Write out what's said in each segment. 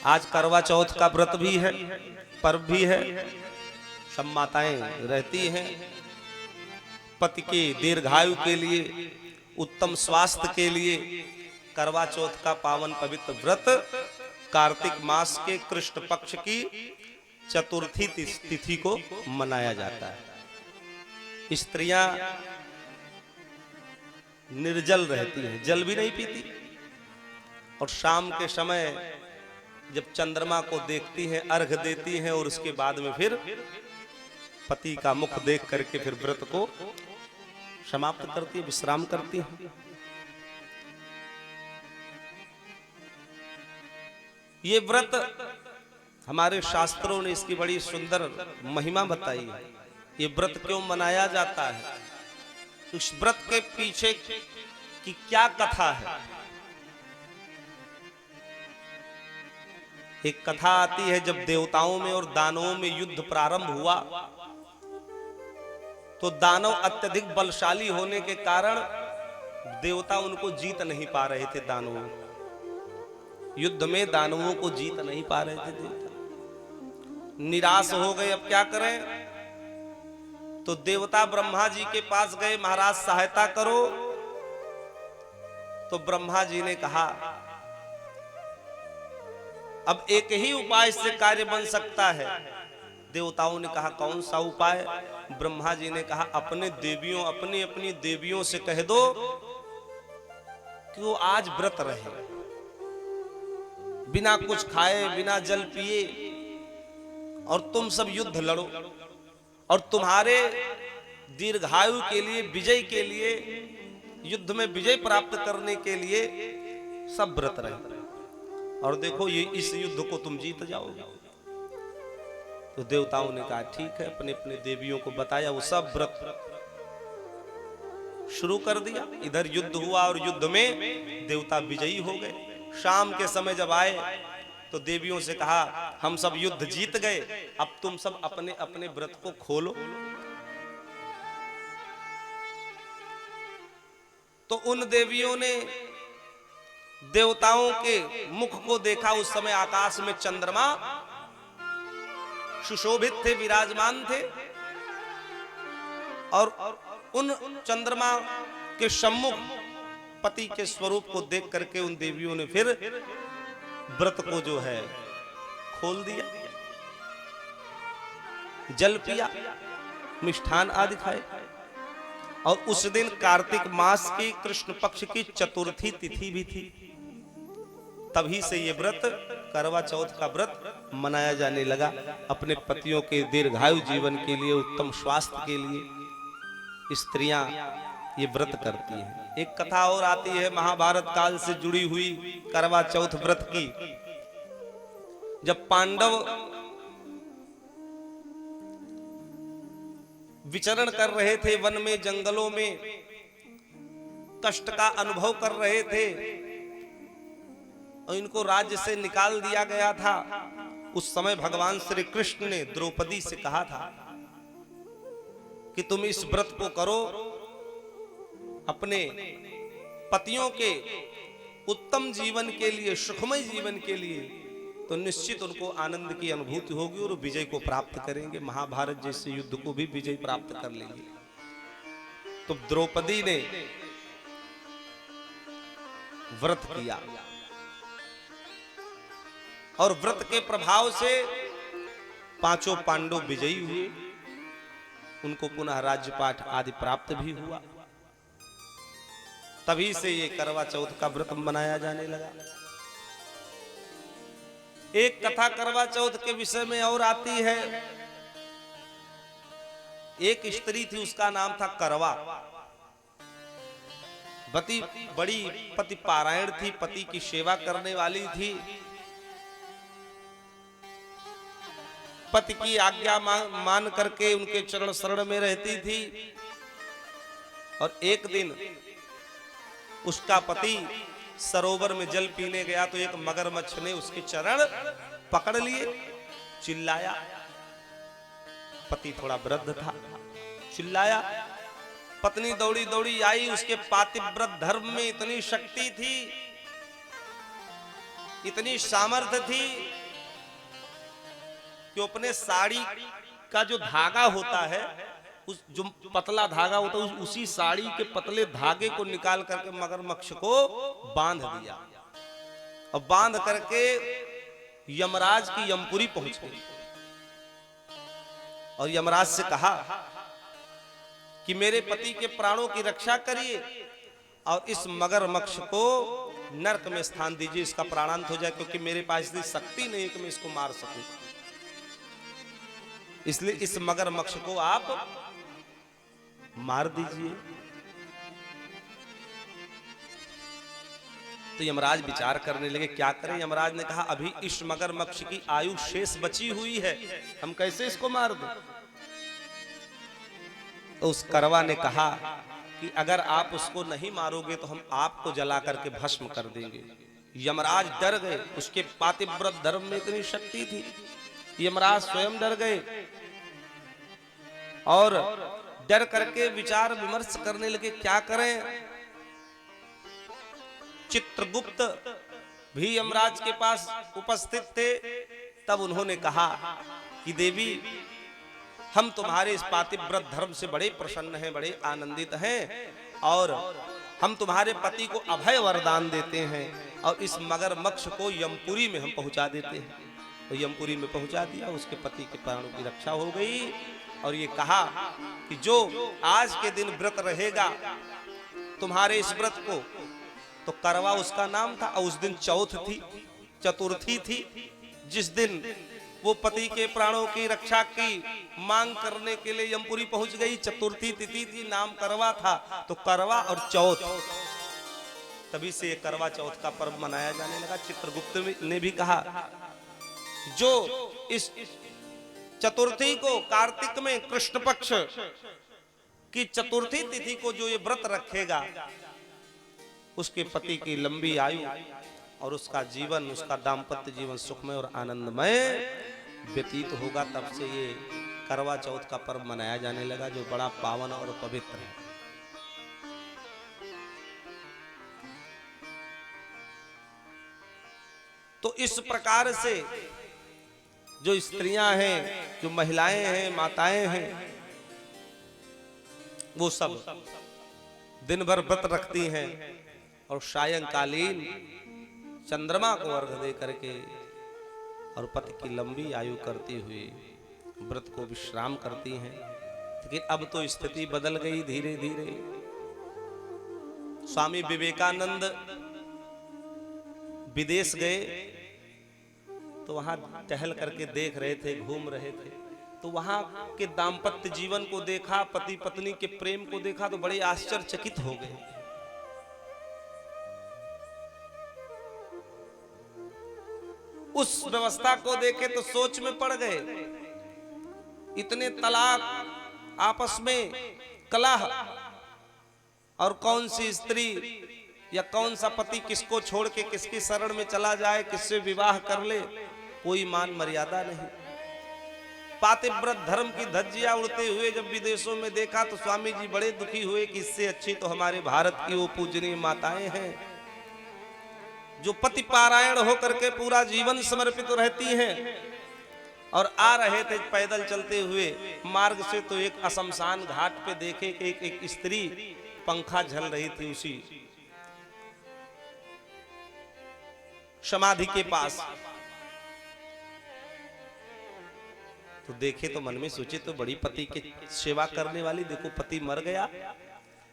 आज करवा चौथ का व्रत भी है, पर्व भी है। सब माताएं रहती हैं पति के दीर्घायु के लिए, उत्तम स्वास्थ्य के लिए करवा चौथ का पावन पवित्र व्रत कार्तिक मास के कृष्ण पक्ष की चतुर्थी तिथि को मनाया जाता है। स्त्रियां निर्जल रहती हैं, जल भी नहीं पीती, और शाम के समय जब चंद्रमा को देखती हैं, अर्घ देती हैं, और उसके बाद में फिर पति का मुख देख करके फिर व्रत को समाप्त करती है, विश्राम करती है। ये व्रत हमारे शास्त्रों ने इसकी बड़ी सुंदर महिमा बताई है। ये व्रत क्यों मनाया जाता है, इस व्रत के पीछे की क्या कथा है। एक कथा आती है, जब देवताओं में और दानवों में युद्ध प्रारंभ हुआ तो दानव अत्यधिक बलशाली होने के कारण देवता उनको जीत नहीं पा रहे थे। दानवों युद्ध में दानवों को जीत नहीं पा रहे थे देवता। निराश हो गए, अब क्या करें। तो देवता ब्रह्मा जी के पास गए, महाराज सहायता करो। तो ब्रह्मा जी ने कहा अब एक ही उपाय से कार्य बन सकता है। देवताओं ने कहा कौन सा उपाय। ब्रह्मा जी ने कहा अपने देवियों, अपनी अपनी देवियों से कह दो कि वो आज व्रत रहे, बिना कुछ खाए बिना जल पिए, और तुम सब युद्ध लड़ो, और तुम्हारे दीर्घायु के लिए, विजय के लिए, युद्ध में विजय प्राप्त करने के लिए सब व्रत रहे, और देखो ये इस युद्ध को तुम जीत जाओगे। तो देवताओं ने कहा ठीक है, अपने अपने देवियों को बताया, वो सब व्रत शुरू कर दिया। इधर युद्ध हुआ और युद्ध में देवता विजयी हो गए। शाम के समय जब आए तो देवियों से कहा हम सब युद्ध जीत गए, अब तुम सब अपने अपने व्रत को खोलो। तो उन देवियों ने देवताओं के मुख को देखा। उस समय आकाश में चंद्रमा सुशोभित थे, विराजमान थे, और उन चंद्रमा के सम्मुख पति के स्वरूप को देख करके उन देवियों ने फिर व्रत को जो है खोल दिया, जल पिया, मिष्ठान आदि खाए। और उस दिन कार्तिक मास की कृष्ण पक्ष की चतुर्थी तिथि भी थी। तभी से ये व्रत, करवा चौथ का व्रत मनाया जाने लगा। अपने पतियों के दीर्घायु जीवन के लिए, उत्तम स्वास्थ्य के लिए स्त्रियां ये व्रत करती हैं। एक कथा और आती है महाभारत काल से जुड़ी हुई करवा चौथ व्रत की। जब पांडव विचरण कर रहे थे वन में, जंगलों में, कष्ट का अनुभव कर रहे थे, और इनको राज्य से निकाल दिया गया था। उस समय भगवान श्री कृष्ण ने द्रौपदी से कहा था कि तुम इस व्रत को करो, अपने पतियों के उत्तम जीवन के लिए, सुखमय जीवन के लिए, तो निश्चित उनको आनंद की अनुभूति होगी और विजय को प्राप्त करेंगे, महाभारत जैसे युद्ध को भी विजय प्राप्त कर लेंगे। तो द्रौपदी ने व्रत किया, और व्रत के प्रभाव से पांचों पांडव विजयी हुए। उनको पुनः राज्यपाठ आदि प्राप्त भी हुआ। तभी से ये करवा चौथ का व्रत मनाया जाने लगा। एक कथा करवा चौथ के विषय में और आती है। एक स्त्री थी, उसका नाम था करवा। बड़ी पति पारायण थी, पति की सेवा करने वाली थी, पति की आज्ञा मान करके उनके चरण शरण में रहती थी। और एक दिन उसका पति सरोवर में जल पीने गया तो एक मगरमच्छ ने उसके चरण पकड़ लिए, चिल्लाया। पति थोड़ा वृद्ध था, चिल्लाया। पत्नी दौड़ी दौड़ी आई। उसके पातिव्रत धर्म में इतनी शक्ति थी इतनी सामर्थ्य थी कि अपने साड़ी का जो धागा होता है, उस जो पतला धागा होता है, उसी साड़ी के पतले धागे को निकाल करके मगरमच्छ को बांध दिया और बांध करके यमराज की यमपुरी पहुंच गई और यमराज से कहा कि मेरे पति के प्राणों की रक्षा करिए और इस मगरमच्छ को नरक में स्थान दीजिए, इसका प्राणांत हो जाए, क्योंकि मेरे पास इतनी शक्ति नहीं है कि मैं इसको मार सकूं। इसलिए इस मगरमच्छ को आप मार दीजिए। तो यमराज विचार करने लगे क्या करें। यमराज ने कहा अभी इस मगरमच्छ की आयु शेष बची हुई है, हम कैसे इसको मार दें। तो उस करवा ने कहा कि अगर आप उसको नहीं मारोगे तो हम आपको जला करके भस्म कर देंगे। यमराज डर गए, उसके पातिव्रत धर्म में इतनी शक्ति थी। यमराज स्वयं डर गए और डर करके विचार विमर्श करने लगे क्या करें। चित्रगुप्त भी यमराज के पास उपस्थित थे। तब उन्होंने कहा कि देवी, हम तुम्हारे इस पातिव्रत धर्म से बड़े प्रसन्न हैं, बड़े आनंदित हैं और हम तुम्हारे पति को अभय वरदान देते हैं और इस मगरमच्छ को यमपुरी में हम पहुंचा देते हैं। तो यमपुरी में पहुंचा दिया, उसके पति के प्राणों की रक्षा हो गई। और ये कहा कि जो आज के दिन व्रत रहेगा तुम्हारे इस व्रत को, तो करवा उसका नाम था, और उस दिन चौथ थी, चतुर्थी थी, जिस दिन वो पति के प्राणों की रक्षा की मांग करने के लिए यमपुरी पहुंच गई। चतुर्थी तिथि थी, नाम करवा था, तो करवा और चौथ, तभी से ये करवा चौथ का पर्व मनाया जाने लगा। चित्रगुप्त ने भी कहा जो इस चतुर्थी को, कार्तिक में कृष्ण पक्ष की चतुर्थी तिथि को जो ये व्रत रखेगा, उसके पति की लंबी आयु और उसका जीवन, उसका दाम्पत्य जीवन सुखमय और आनंदमय व्यतीत होगा। तब से ये करवा चौथ का पर्व मनाया जाने लगा, जो बड़ा पावन और पवित्र है। तो इस प्रकार से जो स्त्रियां हैं, जो महिलाएं हैं, माताएं हैं, वो सब दिन भर व्रत रखती हैं और सायंकालीन चंद्रमा को अर्घ दे करके और पति की लंबी आयु करती हुई व्रत को विश्राम करती हैं। लेकिन अब तो स्थिति बदल गई धीरे धीरे। स्वामी विवेकानंद विदेश गए तो वहां टहल करके देख रहे थे, घूम रहे थे, तो वहां के दाम्पत्य जीवन को देखा, पति पत्नी के प्रेम को देखा, तो बड़े आश्चर्यचकित हो गए। उस व्यवस्था को देखे तो सोच में पड़ गए। इतने तलाक, आपस में कलह, और कौन सी स्त्री या कौन सा पति किसको छोड़ के किसकी शरण में चला जाए, किससे विवाह कर ले, कोई मान मर्यादा नहीं। पातिव्रत धर्म की धज्जियां उड़ते हुए जब विदेशों में देखा तो स्वामी जी बड़े दुखी हुए कि इससे अच्छी तो हमारे भारत की वो पूजनीय माताएं हैं जो पति पारायण होकर के पूरा जीवन समर्पित रहती हैं। और आ रहे थे पैदल चलते हुए मार्ग से, तो एक शमशान घाट पे देखे कि एक स्त्री पंखा झल रही थी उसी समाधि के पास। तो देखे तो मन में सोचे तो बड़ी पति की सेवा करने वाली, देखो पति मर गया,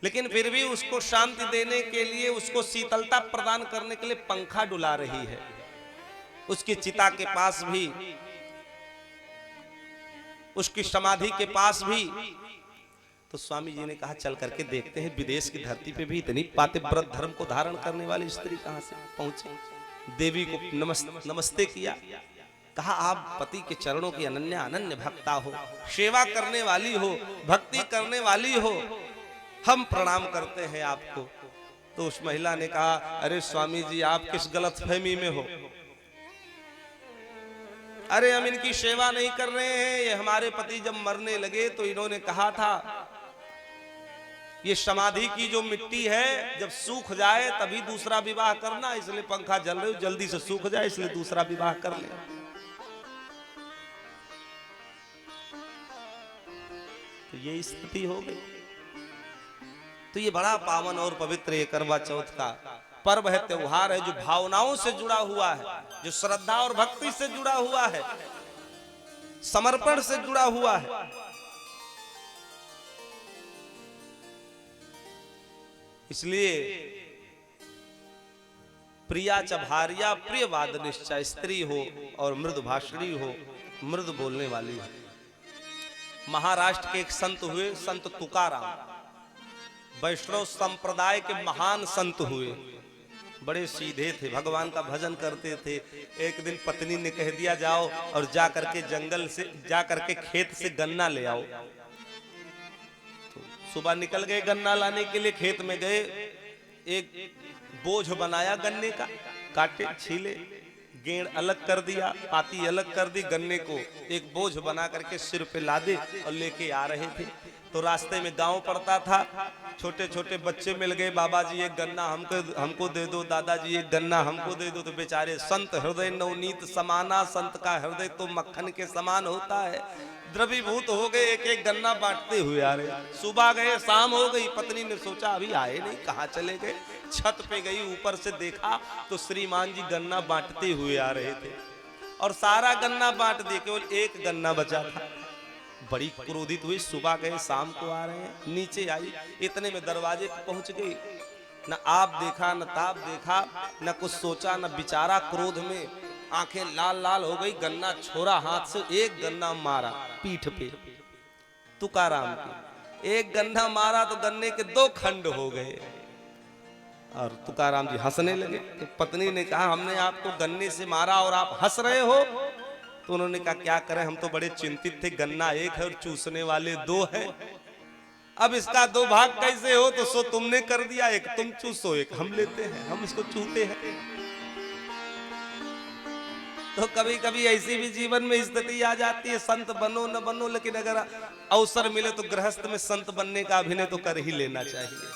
लेकिन फिर भी उसको शांति देने के लिए, उसको शीतलता प्रदान करने के लिए पंखा डुला रही है। उसकी चिता के पास भी, उसकी समाधि के पास भी। तो स्वामी जी ने कहा चल करके देखते हैं, विदेश की धरती पे भी इतनी पातिव्रत धर्म को धारण करने वाली स्त्री कहां से पहुंची। देवी को नमस्ते किया, कहा आप पति के चरणों की अनन्य भक्ता हो, सेवा करने वाली हो, भक्ति करने वाली हो, हम प्रणाम करते हैं आपको। तो उस महिला ने कहा अरे स्वामी जी आप किस गलतफहमी में हो, अरे हम इनकी सेवा नहीं कर रहे हैं। ये हमारे पति जब मरने लगे तो इन्होंने कहा था ये समाधि की जो मिट्टी है जब सूख जाए तभी दूसरा विवाह करना, इसलिए पंखा जल रहे हो जल्दी से सूख जाए इसलिए दूसरा विवाह कर ले। तो ये स्थिति हो गई। तो ये बड़ा पावन और पवित्र ये करवा चौथ का पर्व है, त्योहार है, जो भावनाओं से जुड़ा हुआ है, जो श्रद्धा और भक्ति से जुड़ा हुआ है, समर्पण से जुड़ा हुआ है। इसलिए प्रिया च भार्या प्रिय वाद निश्चय, स्त्री हो और मृदु भाषणी हो, मृदु बोलने वाली हो। महाराष्ट्र के एक संत हुए, संत तुकाराम, वैष्णव संप्रदाय के महान संत हुए, बड़े सीधे थे, भगवान का भजन करते थे। एक दिन पत्नी ने कह दिया जाओ और जा करके जंगल से जा करके खेत से गन्ना ले आओ। तो सुबह निकल गए गन्ना लाने के लिए, खेत में गए, एक बोझ बनाया गन्ने का, काटे छीले, गेंद अलग कर दिया, पाती अलग कर दी, गन्ने को एक बोझ बना करके सिर पे लादे और लेके आ रहे थे। तो रास्ते में गांव पड़ता था, छोटे छोटे बच्चे मिल गए, बाबा जी एक गन्ना हमको दे दो, दादाजी एक गन्ना हमको दे दो। तो बेचारे, संत हृदय नवनीत समाना, संत का हृदय तो मक्खन के समान होता है, द्रवीभूत हो गए, एक एक गन्ना बांटते हुए आ रहे। सुबह गए, शाम हो गई, पत्नी ने सोचा अभी आए नहीं, कहाँ चले गए। छत पे गई, ऊपर से देखा तो श्रीमान जी गन्ना बांटते हुए आ रहे थे और सारा गन्ना बांट दिए, केवल एक गन्ना बचा था। बड़ी क्रोधित हुई, सुबह गए शाम को आ रहे हैं। नीचे आई, इतने में दरवाजे पे पहुंच गई, न आप देखा न ताप देखा, न कुछ सोचा न विचारा, क्रोध में आंखें लाल लाल हो गई, गन्ना छोड़ा हाथ से, एक गन्ना मारा पीठ पे तुकाराम की। एक गन्ना मारा तो गन्ने के 2 खंड हो गए और तुकाराम जी हंसने लगे। तो पत्नी ने कहा हमने आपको गन्ने से मारा और आप हंस रहे हो। तो उन्होंने कहा क्या करें, हम तो बड़े चिंतित थे, गन्ना एक है और चूसने वाले 2 हैं, अब इसका 2 भाग कैसे हो। तो सो तुमने कर दिया, एक तुम चूसो एक हम लेते हैं, हम इसको चूते हैं। तो कभी कभी ऐसी भी जीवन में स्थिति आ जाती है, संत बनो न बनो, लेकिन अगर अवसर मिले तो गृहस्थ में संत बनने का अभिनय तो कर ही लेना चाहिए।